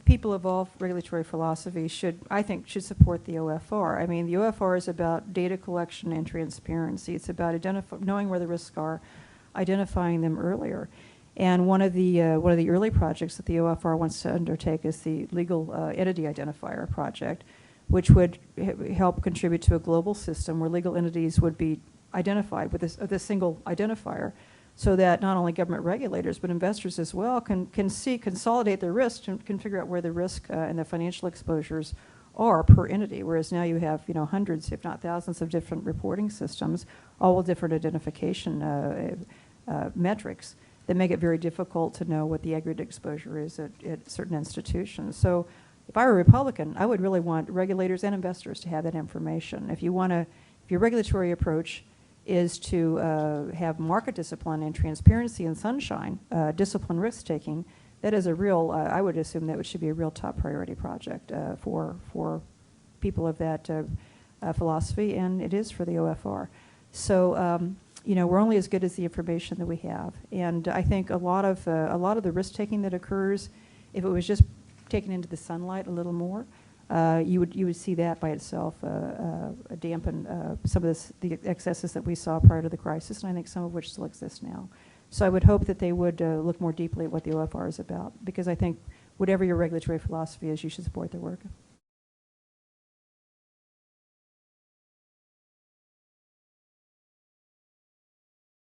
people of all regulatory philosophy I think should support the OFR. I mean, the OFR is about data collection and transparency. It's about knowing where the risks are, identifying them earlier. And one of the early projects that the OFR wants to undertake is the Legal Entity Identifier project, which would help contribute to a global system where legal entities would be identified with this single identifier, so that not only government regulators but investors as well can consolidate their risks and can figure out where the risk and the financial exposures are per entity. Whereas now you have hundreds, if not thousands, of different reporting systems, all with different identification metrics that make it very difficult to know what the aggregate exposure is at certain institutions. So if I were a Republican, I would really want regulators and investors to have that information. If your regulatory approach is to have market discipline and transparency and sunshine, discipline risk-taking, that is a real, I would assume that should be a real top priority project for people of that philosophy, and it is for the OFR. So, we're only as good as the information that we have. And I think a lot of the risk-taking that occurs, if it was just taken into the sunlight a little more, you would see that by itself dampen some of the excesses that we saw prior to the crisis, and I think some of which still exist now. So I would hope that they would look more deeply at what the OFR is about, because I think whatever your regulatory philosophy is, you should support their work.